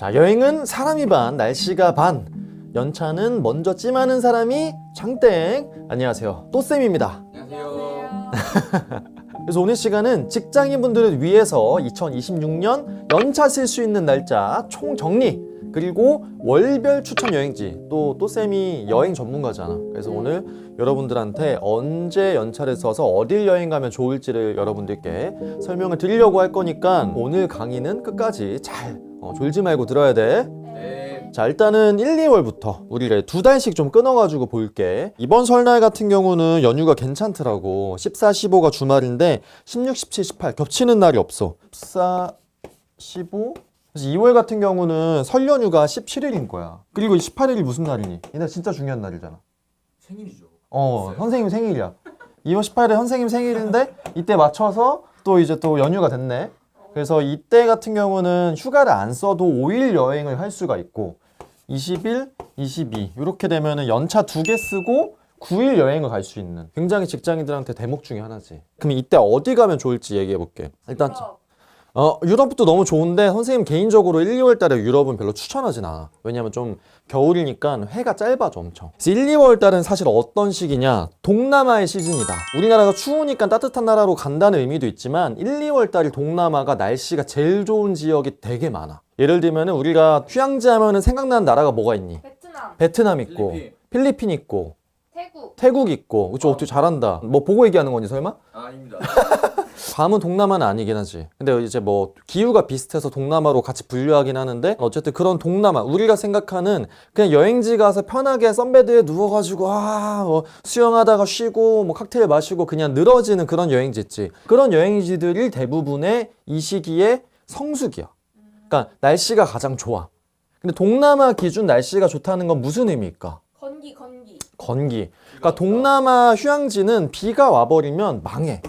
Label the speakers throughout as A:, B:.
A: 자, 여행은 사람이 반, 날씨가 반. 연차는 먼저 찜하는 사람이 장땡. 안녕하세요, 또쌤입니다.
B: 안녕하세요.
A: 그래서 오늘 시간은 직장인분들을 위해서 2026년 연차 쓸 수 있는 날짜 총정리, 그리고 월별 추천 여행지. 또쌤이 여행 전문가잖아. 그래서 오늘 여러분들한테 언제 연차를 써서 어딜 여행 가면 좋을지를 여러분들께 설명을 드리려고 할 거니까 오늘 강의는 끝까지 잘 졸지 말고 들어야 돼.
B: 네.
A: 자, 일단은 1, 2월부터 우리를 2달씩 좀 끊어가지고 볼게. 이번 설날 같은 경우는 연휴가 괜찮더라고. 14, 15가 주말인데 16, 17, 18 겹치는 날이 없어. 14, 15? 그래서 2월 같은 경우는 설 연휴가 17일인 거야. 그리고 18일이 무슨 날이니? 이날 진짜 중요한 날이잖아.
B: 생일이죠.
A: 선생님 생일이야. 2월 18일에 선생님 생일인데 이때 맞춰서 또 이제 또 연휴가 됐네. 그래서 이때 같은 경우는 휴가를 안 써도 5일 여행을 할 수가 있고 21, 22 이렇게 되면은 연차 2개 쓰고 9일 여행을 갈 수 있는 굉장히 직장인들한테 대목 중에 하나지. 그럼 이때 어디 가면 좋을지 얘기해 볼게. 일단 유럽도 너무 좋은데 선생님 개인적으로 1, 2월 달에 유럽은 별로 추천하진 않아. 왜냐면 좀 겨울이니까 해가 짧아져 엄청. 그래서 1, 2월 달은 사실 어떤 시기냐, 동남아의 시즌이다. 우리나라가 추우니까 따뜻한 나라로 간다는 의미도 있지만 1, 2월 달이 동남아가 날씨가 제일 좋은 지역이 되게 많아. 예를 들면 우리가 휴양지 하면은 생각나는 나라가 뭐가 있니? 베트남 있고 필리핀 있고 태국 있고. 그쵸? 어떻게 잘한다. 뭐 보고 얘기하는 거니 설마?
B: 아닙니다.
A: 괌은 동남아는 아니긴 하지. 근데 이제 뭐 기후가 비슷해서 동남아로 같이 분류하긴 하는데 어쨌든 그런 동남아, 우리가 생각하는 그냥 여행지 가서 편하게 선베드에 누워가지고 뭐 수영하다가 쉬고 뭐 칵테일 마시고 그냥 늘어지는 그런 여행지 있지. 그런 여행지들이 대부분의 이 시기에 성수기야. 그러니까 날씨가 가장 좋아. 근데 동남아 기준 날씨가 좋다는 건 무슨 의미일까? 건기. 그러니까 동남아 휴양지는 비가 와버리면 망해.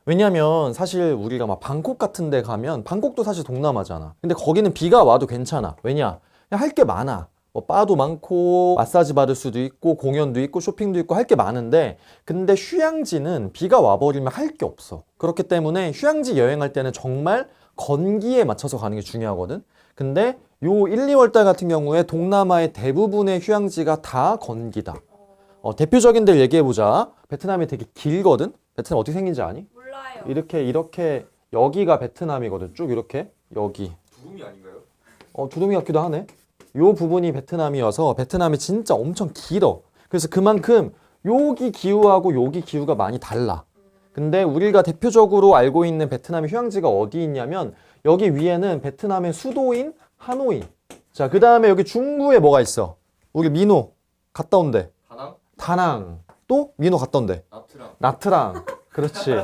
A: 왜냐면 사실 우리가 막 방콕 같은 데 가면, 방콕도 사실 동남아잖아. 근데 거기는 비가 와도 괜찮아. 왜냐? 그냥 할 게 많아. 뭐 바도 많고 마사지 받을 수도 있고 공연도 있고 쇼핑도 있고 할 게 많은데, 근데 휴양지는 비가 와버리면 할 게 없어. 그렇기 때문에 휴양지 여행할 때는 정말 건기에 맞춰서 가는 게 중요하거든. 근데 요 1, 2월 달 같은 경우에 동남아의 대부분의 휴양지가 다 건기다. 대표적인 데를 얘기해보자. 베트남이 되게 길거든? 베트남 어떻게 생긴지 아니?
C: 몰라요.
A: 이렇게 여기가 베트남이거든. 쭉 이렇게 여기.
B: 두rum이 아닌가요?
A: 두루미 같기도 하네. 요 부분이 베트남이어서 베트남이 진짜 엄청 길어. 그래서 그만큼 여기 기후하고 여기 기후가 많이 달라. 근데 우리가 대표적으로 알고 있는 베트남의 휴양지가 어디 있냐면 여기 위에는 베트남의 수도인 하노이. 자, 그 다음에 여기 중부에 뭐가 있어? 우리 민호 갔다 온대. 다낭. 또 민호 갔다 온대. 나트랑. 그렇지.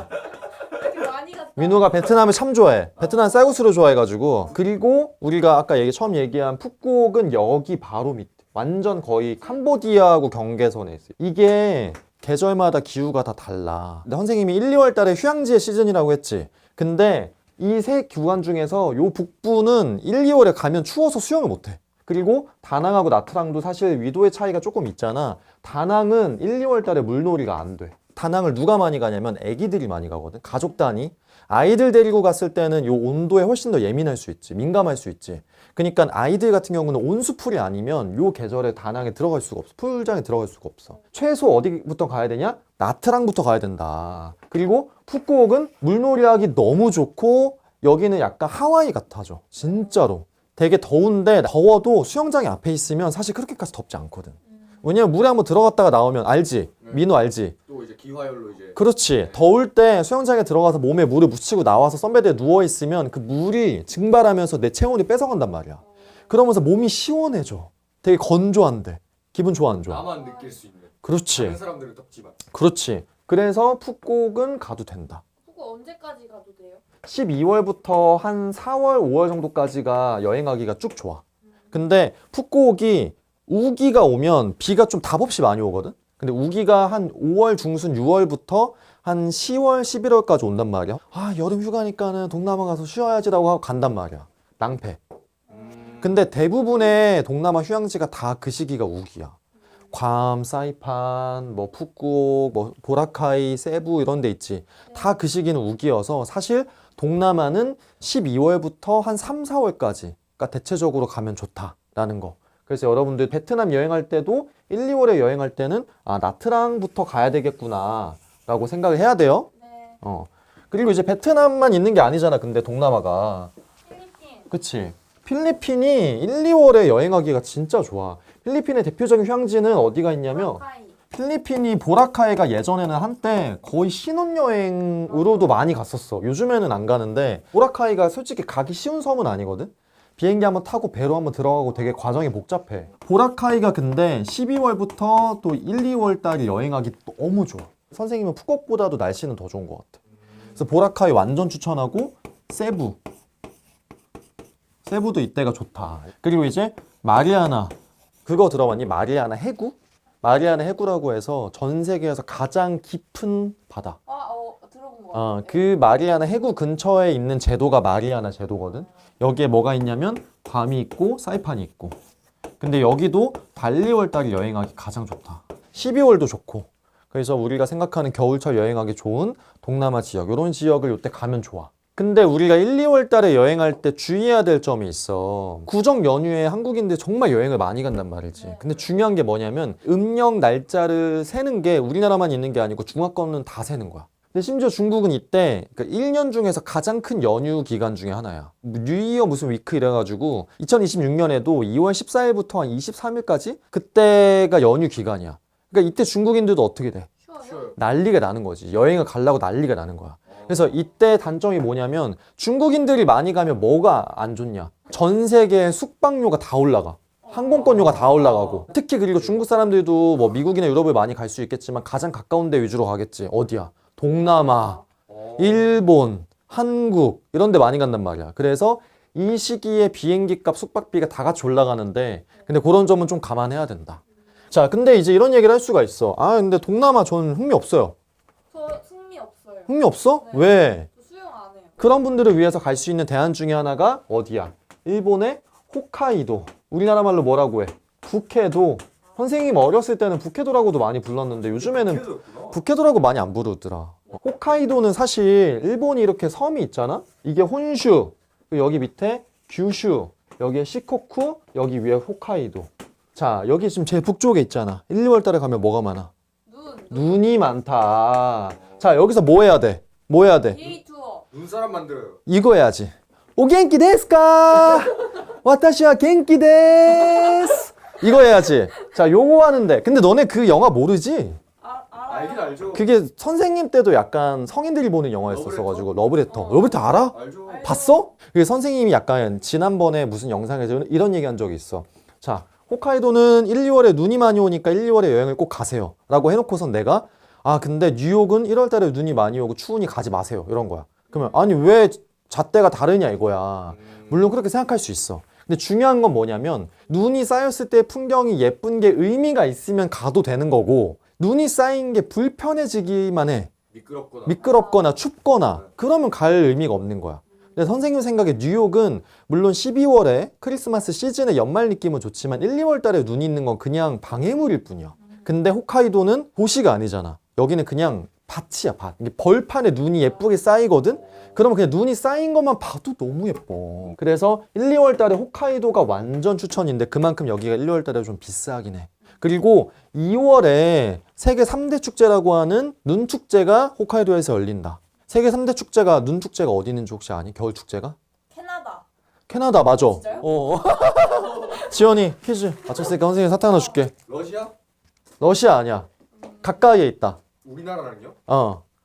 A: 민호가 베트남을 참 좋아해. 베트남 쌀국수를 좋아해가지고. 그리고 우리가 아까 처음 얘기한 푸꾸옥은 여기 바로 밑에. 완전 거의 캄보디아하고 경계선에 있어요. 이게 계절마다 기후가 다 달라. 근데 선생님이 1, 2월 달에 휴양지의 시즌이라고 했지. 근데 이 세 구간 중에서 요 북부는 1, 2월에 가면 추워서 수영을 못해. 그리고 다낭하고 나트랑도 사실 위도의 차이가 조금 있잖아. 다낭은 1, 2월 달에 물놀이가 안 돼. 다낭을 누가 많이 가냐면 애기들이 많이 가거든. 가족 단위. 아이들 데리고 갔을 때는 요 온도에 훨씬 더 예민할 수 있지. 민감할 수 있지. 그러니까 아이들 같은 경우는 온수풀이 아니면 요 계절에 다낭에 들어갈 수가 없어. 풀장에 들어갈 수가 없어. 최소 어디부터 가야 되냐? 나트랑부터 가야 된다. 그리고 푸꾸옥은 물놀이하기 너무 좋고 여기는 약간 하와이 같아져. 진짜로. 되게 더운데 더워도 수영장이 앞에 있으면 사실 그렇게까지 덥지 않거든. 왜냐면 물에 한번 들어갔다가 나오면 알지? 민호 알지?
B: 또 이제 기화열로 이제.
A: 그렇지. 더울 때 수영장에 들어가서 몸에 물을 묻히고 나와서 선베드에 누워있으면 그 물이 증발하면서 내 체온이 뺏어간단 말이야. 그러면서 몸이 시원해져. 되게 건조한데. 기분 좋아 안 좋아?
B: 나만 느낄 수 있는.
A: 그렇지.
B: 다른 사람들은 덥지만.
A: 그렇지. 그래서 푸꾸옥은 가도 된다.
C: 푸꾸 언제까지 가도 돼요?
A: 12월부터 한 4월, 5월 정도까지가 여행하기가 쭉 좋아. 근데 푸꾸옥이 우기가 오면 비가 좀 답없이 많이 오거든? 근데 우기가 한 5월 중순 6월부터 한 10월, 11월까지 온단 말이야. 여름 휴가니까는 동남아 가서 쉬어야지라고 하고 간단 말이야. 낭패. 근데 대부분의 동남아 휴양지가 다 그 시기가 우기야. 괌, 사이판, 뭐 푸꾸옥, 뭐 보라카이, 세부 이런 데 있지. 다 그 시기는 우기여서 사실 동남아는 12월부터 한 3, 4월까지 대체적으로 가면 좋다라는 거. 그래서 여러분들 베트남 여행할 때도 1, 2월에 여행할 때는 나트랑부터 가야 되겠구나 라고 생각을 해야 돼요.
C: 네.
A: 그리고 이제 베트남만 있는 게 아니잖아. 근데 동남아가.
C: 필리핀.
A: 그치. 필리핀이 1, 2월에 여행하기가 진짜 좋아. 필리핀의 대표적인 휴양지는 어디가 있냐면
C: 보라카이.
A: 필리핀이 보라카이가 예전에는 한때 거의 신혼여행으로도 많이 갔었어. 요즘에는 안 가는데 보라카이가 솔직히 가기 쉬운 섬은 아니거든. 비행기 한번 타고 배로 한번 들어가고 되게 과정이 복잡해. 보라카이가 근데 12월부터 또 1, 2월 달에 여행하기 너무 좋아. 선생님은 푸꾸옥보다도 날씨는 더 좋은 것 같아. 그래서 보라카이 완전 추천하고 세부도 이때가 좋다. 그리고 이제 마리아나, 그거 들어봤니? 마리아나 해구? 마리아나 해구라고 해서 전 세계에서 가장 깊은 바다.
C: 들어본 거 같아요.
A: 그 마리아나 해구 근처에 있는 제도가 마리아나 제도거든. 여기에 뭐가 있냐면 괌이 있고 사이판이 있고. 근데 여기도 발리월 달에 여행하기 가장 좋다. 12월도 좋고. 그래서 우리가 생각하는 겨울철 여행하기 좋은 동남아 지역, 이런 지역을 이때 가면 좋아. 근데 우리가 1, 2월 달에 여행할 때 주의해야 될 점이 있어. 구정 연휴에 한국인들 정말 여행을 많이 간단 말이지. 근데 중요한 게 뭐냐면 음력 날짜를 세는 게 우리나라만 있는 게 아니고 중화권은 다 세는 거야. 근데 심지어 중국은 이때 1년 중에서 가장 큰 연휴 기간 중에 하나야. 뉴이어 무슨 위크 이래가지고 2026년에도 2월 14일부터 한 23일까지 그때가 연휴 기간이야. 그러니까 이때 중국인들도 어떻게 돼?
C: 쉬워요?
A: 난리가 나는 거지. 여행을 가려고 난리가 나는 거야. 그래서 이때 단점이 뭐냐면 중국인들이 많이 가면 뭐가 안 좋냐? 전 세계 숙박료가 다 올라가. 항공권료가 다 올라가고. 특히 그리고 중국 사람들도 뭐 미국이나 유럽을 많이 갈 수 있겠지만 가장 가까운 데 위주로 가겠지. 어디야? 동남아, 일본, 한국 이런 데 많이 간단 말이야. 그래서 이 시기에 비행기 값, 숙박비가 다 같이 올라가는데 근데 그런 점은 좀 감안해야 된다. 자, 근데 이제 이런 얘기를 할 수가 있어. 근데 동남아 저는 흥미 없어요.
C: 저 승미 없어요.
A: 흥미 없어?
C: 네.
A: 왜?
C: 저 수영 안 해요.
A: 그런 분들을 위해서 갈 수 있는 대안 중에 하나가 어디야? 일본의 홋카이도. 우리나라 말로 뭐라고 해? 북해도. 선생님 어렸을 때는 북해도라고도 많이 불렀는데 요즘에는 북해도라고 많이 안 부르더라. 홋카이도는 사실 일본이 이렇게 섬이 있잖아? 이게 혼슈, 그리고 여기 밑에 규슈, 여기에 시코쿠, 여기 위에 홋카이도. 자, 여기 지금 제일 북쪽에 있잖아. 1, 2월 달에 가면 뭐가 많아? 눈이 많다. 자, 여기서 뭐 해야 돼? 뭐 해야 돼?
C: 데이 투어.
B: 눈사람 만들어요.
A: 이거 해야지. 오 겐키 데스까? 와타시와 겐키 데스. 이거 해야지. 자, 요거 하는데. 근데 너네 그 영화 모르지?
B: 알긴 알죠.
A: 그게 선생님 때도 약간 성인들이 보는 영화였었어가지고 러브레터. 러브레터 알아?
B: 알죠.
A: 봤어? 그게 선생님이 약간 지난번에 무슨 영상에서 이런 얘기 한 적이 있어. 자, 홋카이도는 1, 2월에 눈이 많이 오니까 1, 2월에 여행을 꼭 가세요 라고 해놓고선 내가 근데 뉴욕은 1월 달에 눈이 많이 오고 추우니 가지 마세요 이런 거야. 그러면 아니 왜 잣대가 다르냐 이거야. 물론 그렇게 생각할 수 있어. 근데 중요한 건 뭐냐면 눈이 쌓였을 때 풍경이 예쁜 게 의미가 있으면 가도 되는 거고 눈이 쌓인 게 불편해지기만 해. 미끄럽거나 춥거나 그러면 갈 의미가 없는 거야. 근데 선생님 생각에 뉴욕은 물론 12월에 크리스마스 시즌의 연말 느낌은 좋지만 1, 2월 달에 눈이 있는 건 그냥 방해물일 뿐이야. 근데 홋카이도는 도시가 아니잖아. 여기는 그냥 밭이야, 밭. 이게 벌판에 눈이 예쁘게 쌓이거든? 그러면 그냥 눈이 쌓인 것만 봐도 너무 예뻐. 그래서 1, 2월 달에 홋카이도가 완전 추천인데 그만큼 여기가 1, 2월 달에 좀 비싸긴 해. 그리고 2월에 세계 3대 축제라고 하는 눈 축제가 홋카이도에서 열린다. 세계 3대 축제가 눈 축제가 어디 있는지 혹시 아니? 겨울 축제가? 캐나다 맞아.
C: 진짜요?
A: 지연이 퀴즈 맞췄으니까 선생님이 사탕 하나 줄게.
B: 러시아?
A: 러시아 아니야. 가까이에 있다.
B: 우리나라랑요?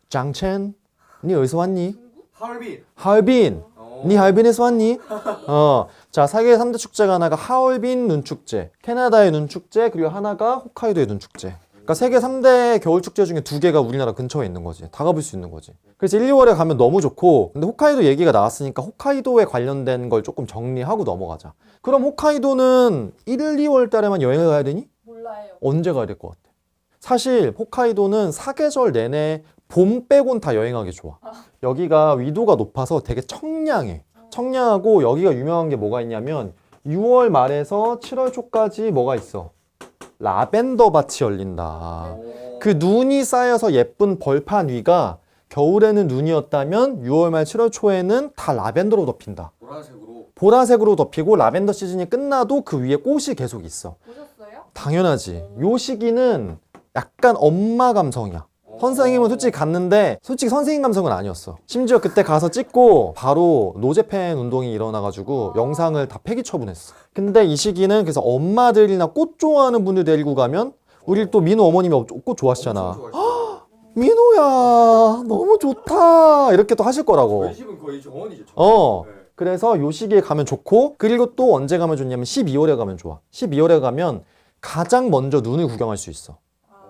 A: 장첸, 니 어디서 왔니?
B: 하얼빈.
A: 하얼빈. 니 하얼빈에서 왔니? 자, 세계 3대 축제가 하나가 하얼빈 눈축제, 캐나다의 눈축제, 그리고 하나가 홋카이도의 눈축제. 그러니까 세계 3대 겨울축제 중에 2개가 우리나라 근처에 있는 거지. 다 가볼 수 있는 거지. 그래서 1, 2월에 가면 너무 좋고, 근데 홋카이도 얘기가 나왔으니까 홋카이도에 관련된 걸 조금 정리하고 넘어가자. 그럼 홋카이도는 1, 2월 달에만 여행을 가야 되니?
C: 몰라요.
A: 언제 가야 될 것 같아? 사실 홋카이도는 사계절 내내 봄 빼곤 다 여행하기 좋아. 여기가 위도가 높아서 되게 청량해. 청량하고 여기가 유명한 게 뭐가 있냐면 6월 말에서 7월 초까지 뭐가 있어? 라벤더 밭이 열린다. 그 눈이 쌓여서 예쁜 벌판 위가 겨울에는 눈이었다면 6월 말 7월 초에는 다 라벤더로 덮인다.
B: 보라색으로.
A: 보라색으로 덮이고 라벤더 시즌이 끝나도 그 위에 꽃이 계속 있어.
C: 보셨어요?
A: 당연하지. 요 시기는 약간 엄마 감성이야. 선생님은 솔직히 갔는데 솔직히 선생님 감성은 아니었어. 심지어 그때 가서 찍고 바로 노제팬 운동이 일어나가지고 영상을 다 폐기 처분했어. 근데 이 시기는 그래서 엄마들이나 꽃 좋아하는 분들 데리고 가면 우리 또 민호 어머님이 꽃 좋아하시잖아.
B: 엄청 좋아했어요.
A: 민호야 너무 좋다 이렇게 또 하실 거라고.
B: 저희 집은 거의 정원이죠. 정원.
A: 어.
B: 네.
A: 그래서 요 시기에 가면 좋고, 그리고 또 언제 가면 좋냐면 12월에 가면 좋아. 12월에 가면 가장 먼저 눈을 구경할 수 있어.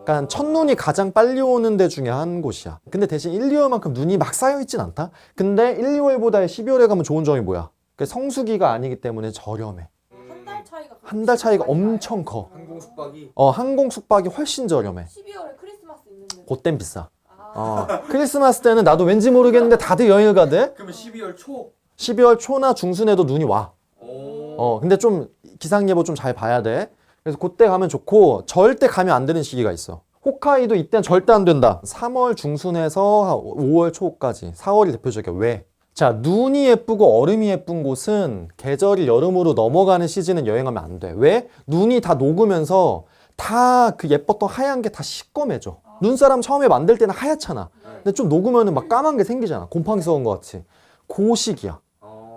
A: 그러니까 첫눈이 가장 빨리 오는 데 중에 한 곳이야. 근데 대신 1, 2월만큼 눈이 막 쌓여있진 않다? 근데 1, 2월보다 12월에 가면 좋은 점이 뭐야? 성수기가 아니기 때문에 저렴해.
C: 한 달 차이가
A: 한 달 차이가 엄청 커.
B: 항공 숙박이
A: 항공 숙박이 훨씬 저렴해.
C: 12월에 크리스마스 있는데.
A: 그땐 비싸.
C: 아,
A: 크리스마스 때는 나도 왠지 모르겠는데 다들 여행을 가대?
B: 그러면 12월 초.
A: 12월 초나 중순에도 눈이 와.
B: 오.
A: 근데 좀 기상예보 좀 잘 봐야 돼. 그래서 그때 가면 좋고, 절대 가면 안 되는 시기가 있어. 홋카이도 이때는 절대 안 된다. 3월 중순에서 5월 초까지. 4월이 대표적이야. 왜? 자, 눈이 예쁘고 얼음이 예쁜 곳은 계절이 여름으로 넘어가는 시즌은 여행하면 안 돼. 왜? 눈이 다 녹으면서 다 그 예뻤던 하얀 게 다 시꺼매져. 눈사람 처음에 만들 때는 하얗잖아. 근데 좀 녹으면은 막 까만 게 생기잖아. 곰팡이 썩은 것 같이. 그 시기야.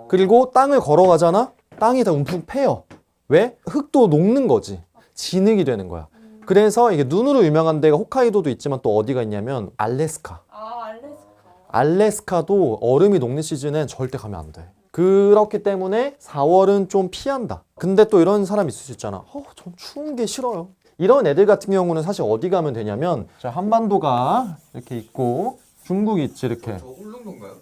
A: 그리고 땅을 걸어가잖아? 땅이 다 움푹 패여. 왜? 흙도 녹는 거지. 진흙이 되는 거야. 그래서 이게 눈으로 유명한 데가 홋카이도도 있지만 또 어디가 있냐면 알래스카. 알래스카도 얼음이 녹는 시즌엔 절대 가면 안 돼. 그렇기 때문에 4월은 좀 피한다. 근데 또 이런 사람이 있을 수 있잖아. 전 추운 게 싫어요. 이런 애들 같은 경우는 사실 어디 가면 되냐면, 자, 한반도가 이렇게 있고 중국이 있지 이렇게.
B: 저 울릉도인가요?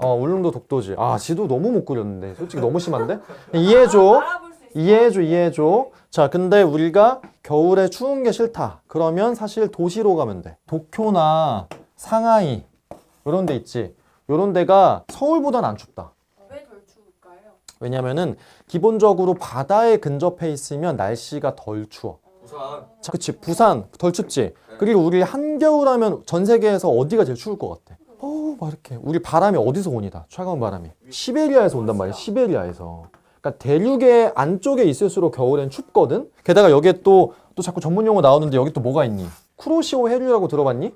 A: 울릉도 독도지. 지도 너무 못 그렸는데 솔직히 너무 심한데? 이해해줘. 이해해줘. 자, 근데 우리가 겨울에 추운 게 싫다. 그러면 사실 도시로 가면 돼. 도쿄나 상하이 이런 데 있지. 이런 데가 서울보단 안 춥다.
C: 왜 덜 추울까요?
A: 왜냐면은 기본적으로 바다에 근접해 있으면 날씨가 덜 추워.
B: 부산.
A: 자, 그치. 부산 덜 춥지. 그리고 우리 한겨울 하면 전 세계에서 어디가 제일 추울 것 같아? 막 이렇게 우리 바람이 어디서 오니 다 차가운 바람이 시베리아에서 온단 말이야. 시베리아에서. 그러니까 대륙의 안쪽에 있을수록 겨울엔 춥거든. 게다가 여기에 또 자꾸 전문 용어 나오는데 여기 또 뭐가 있니? 쿠로시오 해류라고 들어봤니?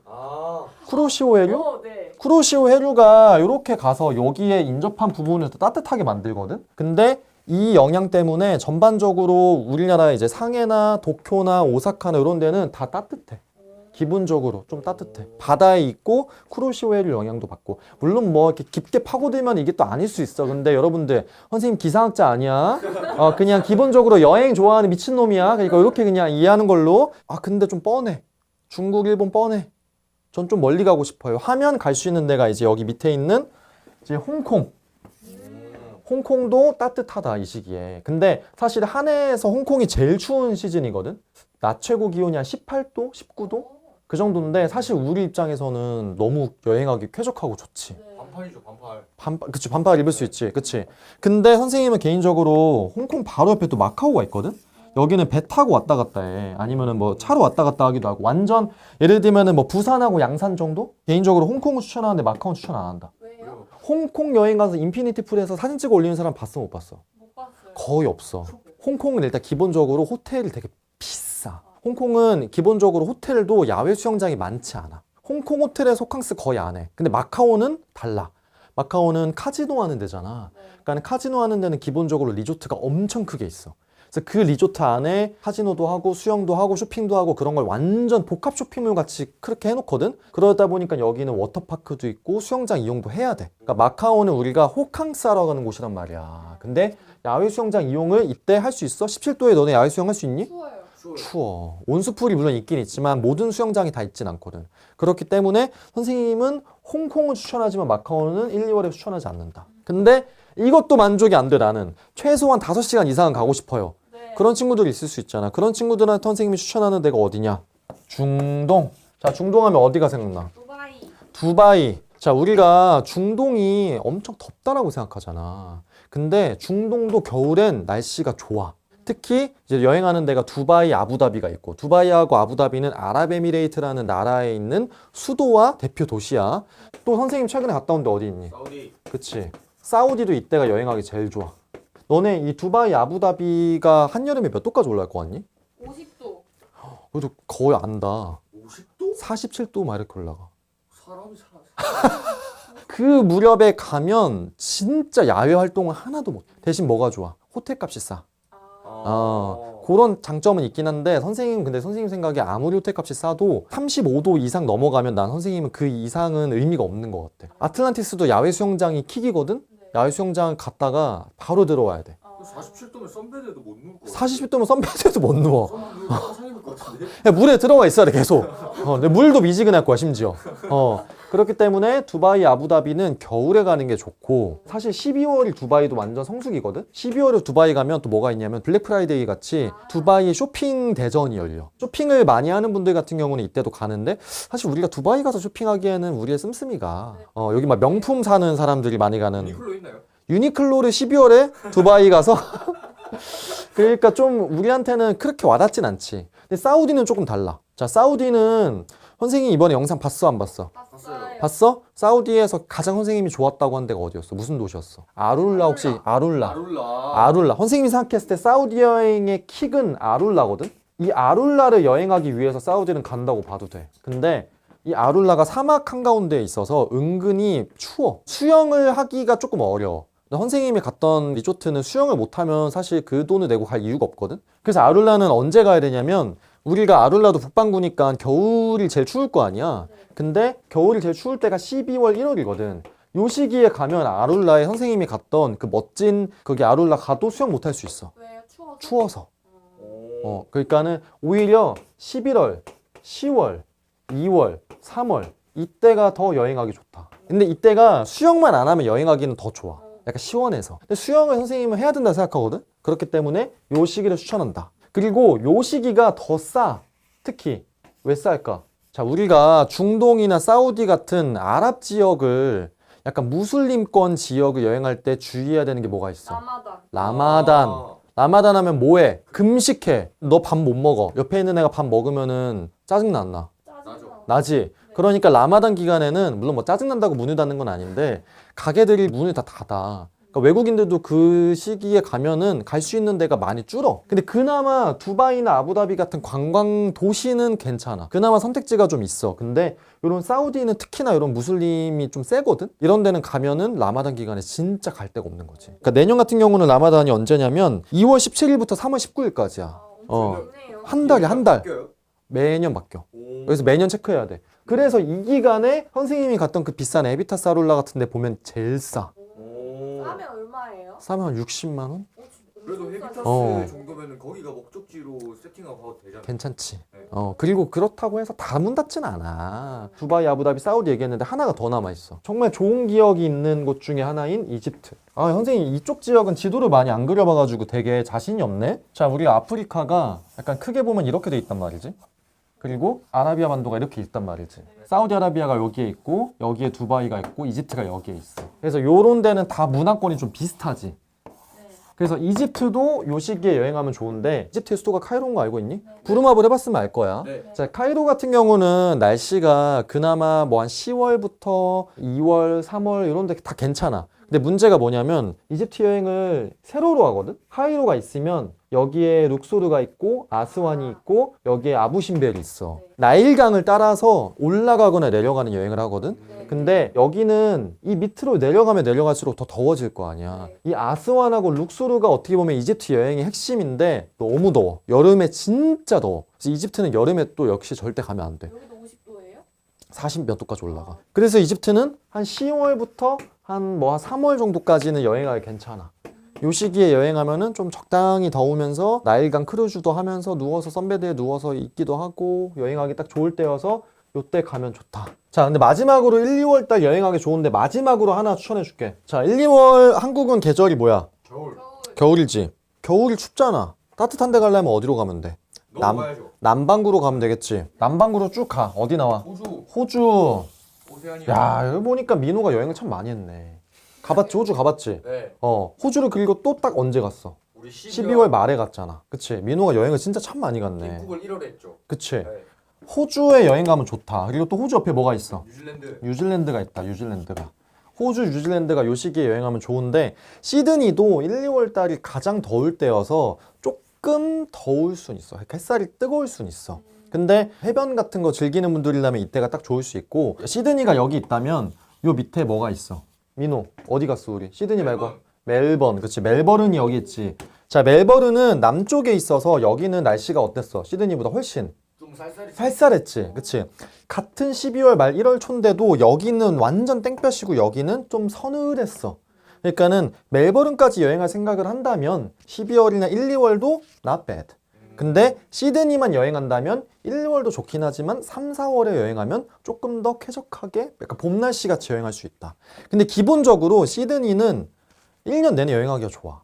A: 쿠로시오 해류?
C: 네.
A: 쿠로시오 해류가 이렇게 가서 여기에 인접한 부분을 또 따뜻하게 만들거든. 근데 이 영향 때문에 전반적으로 우리나라 이제 상해나 도쿄나 오사카나 이런 데는 다 따뜻해. 기본적으로 좀 따뜻해. 바다에 있고 쿠로시오 해류 영향도 받고. 물론 뭐 이렇게 깊게 파고들면 이게 또 아닐 수 있어. 근데 여러분들, 선생님 기상학자 아니야. 그냥 기본적으로 여행 좋아하는 미친놈이야. 그러니까 이렇게 그냥 이해하는 걸로. 근데 좀 뻔해. 중국, 일본 뻔해. 전 좀 멀리 가고 싶어요. 하면 갈 수 있는 데가 이제 여기 밑에 있는 이제 홍콩. 홍콩도 따뜻하다 이 시기에. 근데 사실 한 해에서 홍콩이 제일 추운 시즌이거든. 낮 최고 기온이 한 18도, 19도 그 정도인데 사실 우리 입장에서는 너무 여행하기 쾌적하고 좋지.
B: 반팔이죠, 반팔.
A: 그치, 반팔 입을 수 있지. 그치. 근데 선생님은 개인적으로 홍콩 바로 옆에 또 마카오가 있거든. 여기는 배 타고 왔다 갔다 해. 아니면은 뭐 차로 왔다 갔다 하기도 하고. 완전 예를 들면은 뭐 부산하고 양산 정도? 개인적으로 홍콩을 추천하는데 마카오는 추천 안 한다.
C: 왜요?
A: 홍콩 여행 가서 인피니티 풀에서 사진 찍어 올리는 사람 봤어, 못 봤어?
C: 못 봤어요.
A: 거의 없어. 홍콩은 일단 기본적으로 호텔이 되게 비싸. 홍콩은 기본적으로 호텔도 야외 수영장이 많지 않아. 홍콩 호텔에서 호캉스 거의 안 해. 근데 마카오는 달라. 마카오는 카지노 하는 데잖아. 그러니까 카지노 하는 데는 기본적으로 리조트가 엄청 크게 있어. 그래서 그 리조트 안에 카지노도 하고 수영도 하고 쇼핑도 하고 그런 걸 완전 복합 쇼핑몰 같이 그렇게 해놓거든. 그러다 보니까 여기는 워터파크도 있고 수영장 이용도 해야 돼. 그러니까 마카오는 우리가 호캉스 하러 가는 곳이란 말이야. 근데 야외 수영장 이용을 이때 할 수 있어? 17도에 너네 야외 수영 할 수 있니?
C: 추워요.
A: 추워. 온수풀이 물론 있긴 있지만 모든 수영장이 다 있진 않거든. 그렇기 때문에 선생님은 홍콩은 추천하지만 마카오는 1, 2월에 추천하지 않는다. 근데 이것도 만족이 안 돼. 나는 최소한 5시간 이상은 가고 싶어요.
C: 네.
A: 그런 친구들이 있을 수 있잖아. 그런 친구들한테 선생님이 추천하는 데가 어디냐? 중동. 자, 중동 하면 어디가 생각나? 두바이. 자, 우리가 중동이 엄청 덥다라고 생각하잖아. 근데 중동도 겨울엔 날씨가 좋아. 특히 이제 여행하는 데가 두바이, 아부다비가 있고, 두바이하고 아부다비는 아랍에미레이트라는 나라에 있는 수도와 대표 도시야. 또 선생님 최근에 갔다 온 데 어디 있니?
B: 사우디.
A: 그치. 사우디도 이때가 여행하기 제일 좋아. 너네 이 두바이 아부다비가 한여름에 몇 도까지 올라갈 것 같니?
C: 50도.
A: 그래도 거의 안다.
B: 50도?
A: 47도 막 이렇게 올라가.
B: 사람이 살아.
A: 그 무렵에 가면 진짜 야외 활동을 하나도 못. 대신 뭐가 좋아? 호텔 값이 싸. 그런 장점은 있긴 한데 근데 선생님 생각에 아무리 호텔 값이 싸도 35도 이상 넘어가면 난 선생님은 그 이상은 의미가 없는 것 같아. 아틀란티스도 야외 수영장이 킥이거든?
C: 네.
A: 야외 수영장 갔다가 바로 들어와야 돼.
B: 47도면 선베드에도 못 누울 거.
A: 40도면 선베드에도 못 누워.
B: 상입것 같은데.
A: 그냥 물에 들어가 있어야 돼 계속. 근데 물도 미지근할 거야 심지어. 그렇기 때문에 두바이 아부다비는 겨울에 가는 게 좋고, 사실 12월이 두바이도 완전 성수기거든. 12월에 두바이 가면 또 뭐가 있냐면 블랙 프라이데이 같이 두바이 쇼핑 대전이 열려. 쇼핑을 많이 하는 분들 같은 경우는 이때도 가는데, 사실 우리가 두바이 가서 쇼핑하기에는 우리의 씀씀이가 여기 막 명품 사는 사람들이 많이 가는
B: 유니클로 있나요?
A: 유니클로를 12월에 두바이 가서 그러니까 좀 우리한테는 그렇게 와닿진 않지. 근데 사우디는 조금 달라. 자, 사우디는 선생님 이번에 영상 봤어 안 봤어?
C: 봤어요.
A: 봤어? 사우디에서 가장 선생님이 좋았다고 한 데가 어디였어? 무슨 도시였어? 아룰라 혹시 아룰라? 아룰라. 선생님이 생각했을 때 사우디 여행의 킥은 아룰라거든? 이 아룰라를 여행하기 위해서 사우디는 간다고 봐도 돼. 근데 이 아룰라가 사막 한가운데에 있어서 은근히 추워. 수영을 하기가 조금 어려워. 선생님이 갔던 리조트는 수영을 못하면 사실 그 돈을 내고 갈 이유가 없거든. 그래서 아룰라는 언제 가야 되냐면, 우리가 아룰라도 북반구니까 겨울이 제일 추울 거 아니야. 근데 겨울이 제일 추울 때가 12월 1월이거든. 요 시기에 가면 아룰라에 선생님이 갔던 그 멋진 거기 아룰라 가도 수영 못할 수 있어.
C: 왜요? 추워서?
A: 추워서. 그러니까는 오히려 11월, 10월, 2월, 3월 이때가 더 여행하기 좋다. 근데 이때가 수영만 안 하면 여행하기는 더 좋아. 약간 시원해서. 근데 수영을 선생님은 해야 된다 생각하거든. 그렇기 때문에 요 시기를 추천한다. 그리고 요 시기가 더 싸. 특히 왜 쌀까? 자, 우리가 중동이나 사우디 같은 아랍 지역을, 약간 무슬림권 지역을 여행할 때 주의해야 되는 게 뭐가 있어? 라마단. 라마단 하면 뭐해? 금식해. 너 밥 못 먹어. 옆에 있는 애가 밥 먹으면은 짜증나 안 나? 나지. 그러니까 라마단 기간에는 물론 뭐 짜증난다고 문을 닫는 건 아닌데 가게들이 문을 다 닫아. 그러니까 외국인들도 그 시기에 가면은 갈 수 있는 데가 많이 줄어. 근데 그나마 두바이나 아부다비 같은 관광 도시는 괜찮아. 그나마 선택지가 좀 있어. 근데 이런 사우디는 특히나 이런 무슬림이 좀 세거든. 이런 데는 가면은 라마단 기간에 진짜 갈 데가 없는 거지. 그러니까 내년 같은 경우는 라마단이 언제냐면 2월 17일부터 3월 19일까지야. 한 달이 한 달. 매년 바뀌어. 그래서 매년 체크해야 돼. 그래서 이 기간에 선생님이 갔던 그 비싼 에비타스 아룰라 같은 데 보면 제일 싸.
C: 싸면 얼마예요?
A: 싸면 한 60만 원?
B: 그래도 헤비타스
A: 어.
B: 정도면은 거기가 목적지로 세팅하고 가도 되잖아.
A: 괜찮지.
B: 네.
A: 그리고 그렇다고 해서 다 문 닫진 않아. 두바이, 아부다비, 사우디 얘기했는데 하나가 더 남아있어. 정말 좋은 기억이 있는 곳 중에 하나인 이집트. 선생님 이쪽 지역은 지도를 많이 안 그려봐가지고 되게 자신이 없네? 자, 우리 아프리카가 약간 크게 보면 이렇게 돼 있단 말이지. 그리고 아라비아 반도가 이렇게 있단 말이지. 사우디아라비아가 여기에 있고, 여기에 두바이가 있고, 이집트가 여기에 있어. 그래서 요런 데는 다 문화권이 좀 비슷하지. 그래서 이집트도 요 시기에 여행하면 좋은데, 이집트의 수도가 카이로인 거 알고 있니? 구름마블 해봤으면 알 거야.
B: 네.
A: 자, 카이로 같은 경우는 날씨가 그나마 뭐 한 10월부터 2월, 3월 이런 데 다 괜찮아. 근데 문제가 뭐냐면 이집트 여행을 세로로 하거든? 카이로가 있으면 여기에 룩소르가 있고 아스완이 있고 여기에 아부심벨이 있어. 나일강을 따라서 올라가거나 내려가는 여행을 하거든? 근데 여기는 이 밑으로 내려가면 내려갈수록 더 더워질 거 아니야. 이 아스완하고 룩소르가 어떻게 보면 이집트 여행의 핵심인데 너무 더워. 여름에 진짜 더워. 그래서 이집트는 여름에 또 역시 절대 가면 안 돼.
C: 여기도 50도예요?
A: 40 몇 도까지 올라가. 그래서 이집트는 한 10월부터 한 3월 정도까지는 여행하기 괜찮아. 요 시기에 여행하면은 좀 적당히 더우면서 나일강 크루즈도 하면서 누워서 선베드에 누워서 있기도 하고 여행하기 딱 좋을 때여서 요때 가면 좋다. 자, 근데 마지막으로 1, 2월 달 여행하기 좋은데 마지막으로 하나 추천해 줄게. 자, 1, 2월 한국은 계절이 뭐야?
B: 겨울.
A: 겨울이지. 겨울이 춥잖아. 따뜻한 데 가려면 어디로 가면 돼?
B: 넘어가야죠.
A: 남반구로 가면 되겠지. 남반구로 쭉 가. 어디 나와?
B: 호주.
A: 호주. 야, 여기 보니까 민호가 여행을 참 많이 했네. 가봤지? 호주 가봤지?
B: 네.
A: 호주를 그리고 또 딱 언제 갔어?
B: 우리
A: 12월 말에 갔잖아. 그치? 민호가 여행을 진짜 참 많이 갔네.
B: 입국을 1월에 했죠.
A: 그치?
B: 네.
A: 호주에 여행 가면 좋다. 그리고 또 호주 옆에 뭐가 있어?
B: 뉴질랜드.
A: 뉴질랜드가 있다. 뉴질랜드가. 호주, 뉴질랜드가 요 시기에 여행하면 좋은데 시드니도 1, 2월 달이 가장 더울 때여서 조금 더울 순 있어. 햇살이 뜨거울 순 있어. 근데 해변 같은 거 즐기는 분들이라면 이때가 딱 좋을 수 있고 시드니가 여기 있다면 요 밑에 뭐가 있어? 민호 어디 갔어 우리? 시드니 말고 멜번. 그치, 멜버른이 여기 있지. 자, 멜버른은 남쪽에 있어서 여기는 날씨가 어땠어? 시드니보다 훨씬
B: 좀 쌀쌀했어.
A: 쌀쌀했지. 그치? 같은 12월 말 1월 초인데도 여기는 완전 땡볕이고 여기는 좀 서늘했어. 그러니까는 멜버른까지 여행할 생각을 한다면 12월이나 1, 2월도 not bad. 근데 시드니만 여행한다면 1, 2월도 좋긴 하지만 3, 4월에 여행하면 조금 더 쾌적하게 약간 봄 날씨 같이 여행할 수 있다. 근데 기본적으로 시드니는 1년 내내 여행하기가 좋아.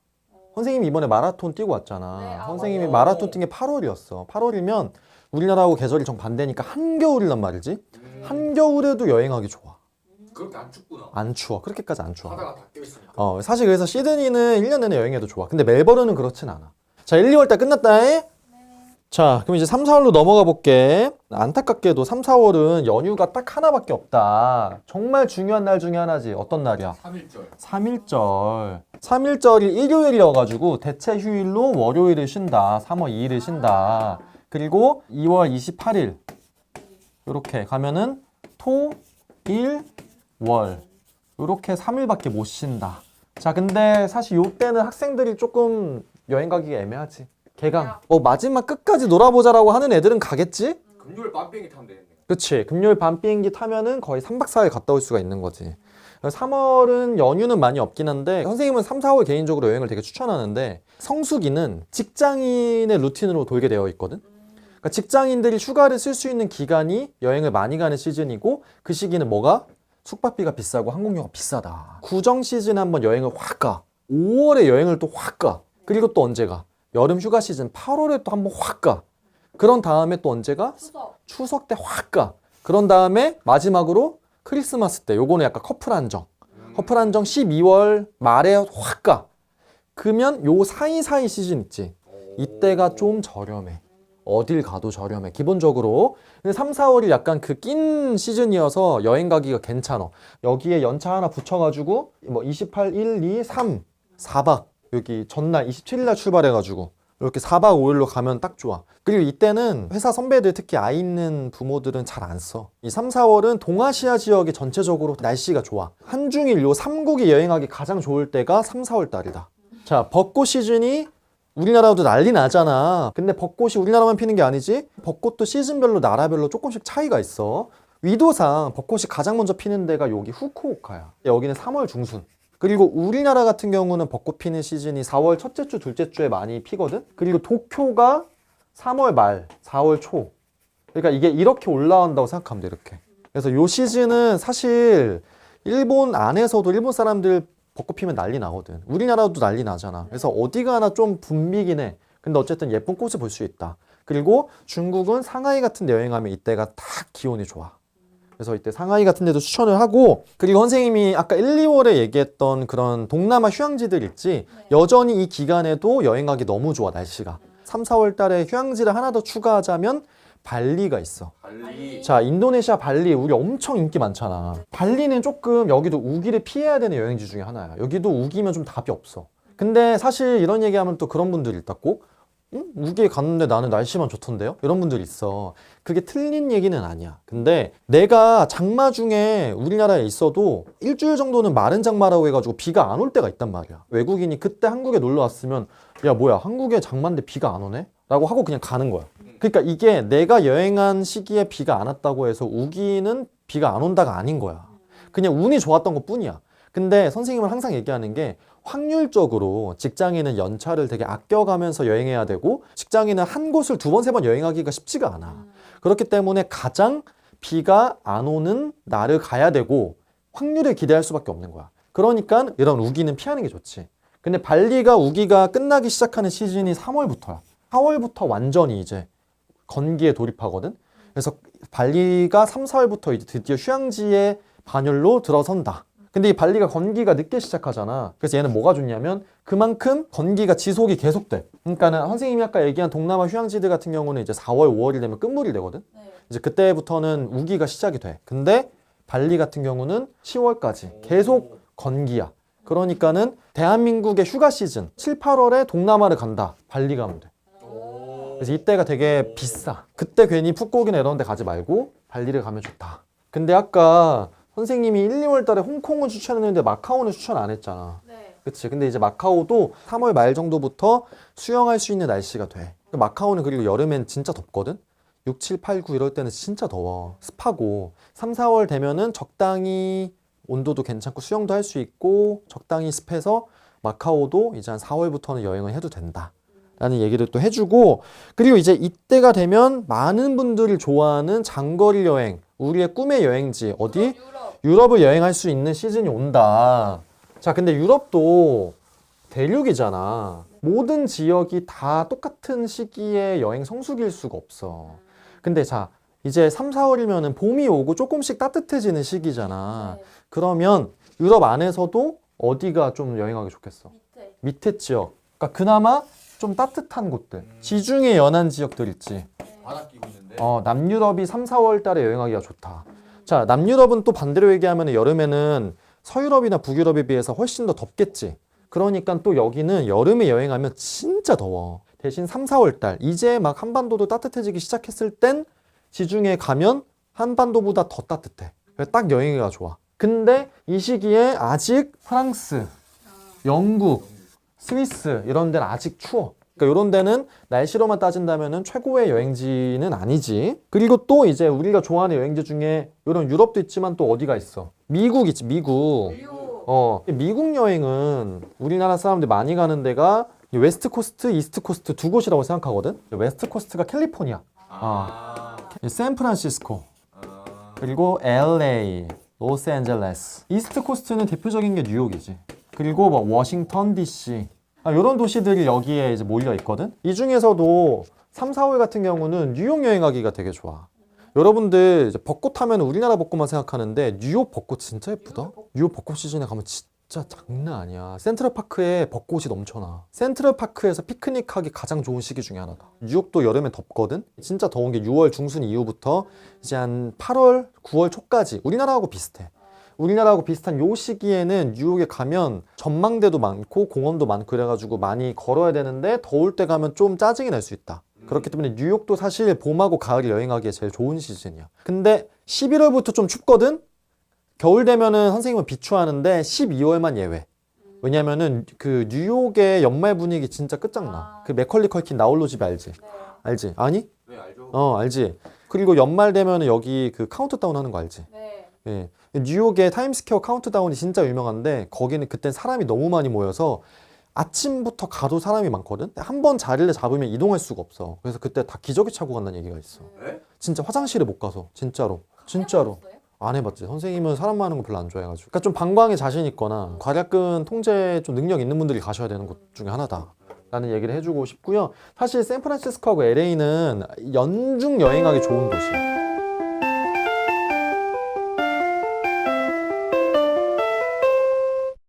A: 선생님이 이번에 마라톤 뛰고 왔잖아.
C: 네,
A: 선생님이
B: 맞아.
A: 마라톤 뛴 게 8월이었어. 8월이면 우리나라하고 계절이 정반대니까 한겨울이란 말이지. 한겨울에도 여행하기 좋아.
B: 그렇게 안 춥구나.
A: 안 추워. 그렇게까지 안 추워.
B: 바다가 다 껴있으니까.
A: 사실 그래서 시드니는 1년 내내 여행해도 좋아. 근데 멜버른은 그렇진 않아. 자, 1, 2월 달 끝났다. 자, 그럼 이제 3, 4월로 넘어가 볼게. 안타깝게도 3, 4월은 연휴가 딱 하나밖에 없다. 정말 중요한 날 중에 하나지. 어떤 날이야?
B: 3일절.
A: 3일절. 3일절이 일요일이어가지고 대체 휴일로 월요일을 쉰다. 3월 2일을 쉰다. 그리고 2월 28일 이렇게 가면은 토, 일, 월 이렇게 3일밖에 못 쉰다. 자, 근데 사실 요때는 학생들이 조금 여행 가기가 애매하지. 개강. 마지막 끝까지 놀아보자라고 하는 애들은 가겠지?
B: 금요일 밤 비행기 타면 되겠네.
A: 그치. 금요일 밤 비행기 타면은 거의 3박 4일 갔다 올 수가 있는 거지. 3월은 연휴는 많이 없긴 한데 선생님은 3, 4월 개인적으로 여행을 되게 추천하는데 성수기는 직장인의 루틴으로 돌게 되어 있거든. 그러니까 직장인들이 휴가를 쓸 수 있는 기간이 여행을 많이 가는 시즌이고 그 시기는 뭐가? 숙박비가 비싸고 항공료가 비싸다. 구정 시즌에 한번 여행을 확 가. 5월에 여행을 또 확 가. 그리고 또 언제 가? 여름 휴가 시즌 8월에 또 한번 확 가. 그런 다음에 또 언제 가? 추석 때 확 가. 그런 다음에 마지막으로 크리스마스 때. 요거는 약간 커플 한정. 커플 한정 12월 말에 확 가. 그러면 요 사이사이 시즌 있지. 이때가 좀 저렴해. 어딜 가도 저렴해. 기본적으로. 근데 3, 4월이 약간 그 낀 시즌이어서 여행 가기가 괜찮아. 여기에 연차 하나 붙여가지고 뭐 28, 1, 2, 3, 4박. 여기 전날 27일날 출발해가지고 이렇게 4박 5일로 가면 딱 좋아. 그리고 이때는 회사 선배들 특히 아이 있는 부모들은 잘 안 써. 이 3, 4월은 동아시아 지역이 전체적으로 날씨가 좋아. 한중일 요 3국이 여행하기 가장 좋을 때가 3, 4월 달이다. 자, 벚꽃 시즌이 우리나라도 난리 나잖아. 근데 벚꽃이 우리나라만 피는 게 아니지. 벚꽃도 시즌별로 나라별로 조금씩 차이가 있어. 위도상 벚꽃이 가장 먼저 피는 데가 여기 후쿠오카야. 여기는 3월 중순. 그리고 우리나라 같은 경우는 벚꽃 피는 시즌이 4월 첫째 주, 둘째 주에 많이 피거든. 그리고 도쿄가 3월 말, 4월 초. 그러니까 이게 이렇게 올라온다고 생각하면 돼, 이렇게. 그래서 요 시즌은 사실 일본 안에서도 일본 사람들 벚꽃 피면 난리 나거든. 우리나라도 난리 나잖아. 그래서 어디 가나 좀 붐비긴 해. 근데 어쨌든 예쁜 꽃을 볼 수 있다. 그리고 중국은 상하이 같은 데 여행하면 이때가 딱 기온이 좋아. 그래서 이때 상하이 같은 데도 추천을 하고, 그리고 선생님이 아까 1, 2월에 얘기했던 그런 동남아 휴양지들 있지. 여전히 이 기간에도 여행하기 너무 좋아, 날씨가. 3, 4월 달에 휴양지를 하나 더 추가하자면 발리가 있어.
B: 발리.
A: 자, 인도네시아 발리 우리 엄청 인기 많잖아. 발리는 조금 여기도 우기를 피해야 되는 여행지 중에 하나야. 여기도 우기면 좀 답이 없어. 근데 사실 이런 얘기하면 또 그런 분들이 있다 꼭 우기에 갔는데 나는 날씨만 좋던데요? 이런 분들이 있어. 그게 틀린 얘기는 아니야. 근데 내가 장마 중에 우리나라에 있어도 일주일 정도는 마른 장마라고 해가지고 비가 안 올 때가 있단 말이야. 외국인이 그때 한국에 놀러 왔으면 야 뭐야 한국에 장마인데 비가 안 오네? 라고 하고 그냥 가는 거야. 그러니까 이게 내가 여행한 시기에 비가 안 왔다고 해서 우기는 비가 안 온다가 아닌 거야. 그냥 운이 좋았던 것 뿐이야. 근데 선생님은 항상 얘기하는 게 확률적으로 직장인은 연차를 되게 아껴가면서 여행해야 되고 직장인은 한 곳을 두 번, 세 번 여행하기가 쉽지가 않아. 그렇기 때문에 가장 비가 안 오는 날을 가야 되고 확률을 기대할 수밖에 없는 거야. 그러니까 이런 우기는 피하는 게 좋지. 근데 발리가 우기가 끝나기 시작하는 시즌이 3월부터야. 4월부터 완전히 이제 건기에 돌입하거든. 그래서 발리가 3, 4월부터 이제 드디어 휴양지의 반열로 들어선다. 근데 이 발리가 건기가 늦게 시작하잖아. 그래서 얘는 뭐가 좋냐면 그만큼 건기가 지속이 계속돼. 그러니까는 선생님이 아까 얘기한 동남아 휴양지들 같은 경우는 이제 4월, 5월이 되면 끝물이 되거든. 이제 그때부터는 우기가 시작이 돼. 근데 발리 같은 경우는 10월까지 계속 건기야. 그러니까는 대한민국의 휴가 시즌 7, 8월에 동남아를 간다. 발리 가면 돼. 그래서 이때가 되게 비싸. 그때 괜히 푸꾸옥이나 이런 데 가지 말고 발리를 가면 좋다. 근데 아까 선생님이 1, 2월 달에 홍콩을 추천했는데 마카오는 추천 안 했잖아.
C: 네.
A: 그치. 근데 이제 마카오도 3월 말 정도부터 수영할 수 있는 날씨가 돼. 마카오는 그리고 여름엔 진짜 덥거든? 6, 7, 8, 9 이럴 때는 진짜 더워. 습하고. 3, 4월 되면은 적당히 온도도 괜찮고 수영도 할 수 있고 적당히 습해서 마카오도 이제 한 4월부터는 여행을 해도 된다. 라는 얘기를 또 해주고, 그리고 이제 이때가 되면 많은 분들이 좋아하는 장거리 여행, 우리의 꿈의 여행지 어디?
C: 유럽.
A: 유럽을 여행할 수 있는 시즌이 온다. 자, 근데 유럽도 대륙이잖아. 모든 지역이 다 똑같은 시기에 여행 성수기일 수가 없어. 근데 자, 이제 3, 4월이면은 봄이 오고 조금씩 따뜻해지는 시기잖아.
C: 네.
A: 그러면 유럽 안에서도 어디가 좀 여행하기 좋겠어?
C: 밑에.
A: 밑에 지역. 그러니까 그나마 좀 따뜻한 곳들. 지중해 연안 지역들 있지.
C: 네.
B: 바다 끼고 있는데.
A: 남유럽이 3, 4월 달에 여행하기가 좋다. 자, 남유럽은 또 반대로 얘기하면 여름에는 서유럽이나 북유럽에 비해서 훨씬 더 덥겠지. 그러니까 또 여기는 여름에 여행하면 진짜 더워. 대신 3, 4월 달 이제 막 한반도도 따뜻해지기 시작했을 땐 지중해 가면 한반도보다 더 따뜻해. 그래서 딱 여행이가 좋아. 근데 이 시기에 아직 프랑스, 영국, 스위스 이런 데는 아직 추워. 그러니까 이런 데는 날씨로만 따진다면 최고의 여행지는 아니지. 그리고 또 이제 우리가 좋아하는 여행지 중에 이런 유럽도 있지만 또 어디가 있어? 미국 있지, 미국.
C: 뉴욕.
A: 미국 여행은 우리나라 사람들이 많이 가는 데가 웨스트 코스트, 이스트 코스트 두 곳이라고 생각하거든. 웨스트 코스트가 캘리포니아, 샌프란시스코, 그리고 LA, 로스앤젤레스. 이스트 코스트는 대표적인 게 뉴욕이지. 그리고 뭐 워싱턴 DC. 이런 도시들이 여기에 이제 몰려 있거든. 이 중에서도 3, 4월 같은 경우는 뉴욕 여행하기가 되게 좋아. 여러분들 이제 벚꽃 하면 우리나라 벚꽃만 생각하는데 뉴욕 벚꽃 진짜 예쁘다. 뉴욕 벚꽃 시즌에 가면 진짜 장난 아니야. 센트럴파크에 벚꽃이 넘쳐나. 센트럴파크에서 피크닉하기 가장 좋은 시기 중에 하나다. 뉴욕도 여름에 덥거든. 진짜 더운 게 6월 중순 이후부터 이제 한 8월, 9월 초까지 우리나라하고 비슷해. 우리나라하고 비슷한 요 시기에는 뉴욕에 가면 전망대도 많고 공원도 많고 그래가지고 많이 걸어야 되는데 더울 때 가면 좀 짜증이 날 수 있다. 그렇기 때문에 뉴욕도 사실 봄하고 가을 여행하기에 제일 좋은 시즌이야. 근데 11월부터 좀 춥거든? 겨울 되면은 선생님은 비추하는데 12월만 예외. 왜냐면은 그 뉴욕의 연말 분위기 진짜 끝장나. 그 맥컬리 컬킨 나홀로 집 알지?
C: 네.
A: 알지? 아니?
B: 네, 알죠.
A: 알지. 그리고 연말 되면은 여기 그 카운트다운 하는 거 알지?
C: 네.
A: 예. 뉴욕의 타임스퀘어 카운트다운이 진짜 유명한데 거기는 그땐 사람이 너무 많이 모여서 아침부터 가도 사람이 많거든? 한 번 자리를 잡으면 이동할 수가 없어. 그래서 그때 다 기저귀 차고 간다는 얘기가 있어.
B: 네?
A: 진짜 화장실에 못 가서. 진짜로. 진짜로.
C: 해보셨어요?
A: 안 해봤지. 선생님은 사람 많은 거 별로 안 좋아해가지고. 그러니까 좀 방광에 자신 있거나 과략근 통제 좀 능력 있는 분들이 가셔야 되는 곳 중에 하나다. 라는 얘기를 해주고 싶고요. 사실 샌프란시스코하고 LA는 연중 여행하기 좋은 도시야.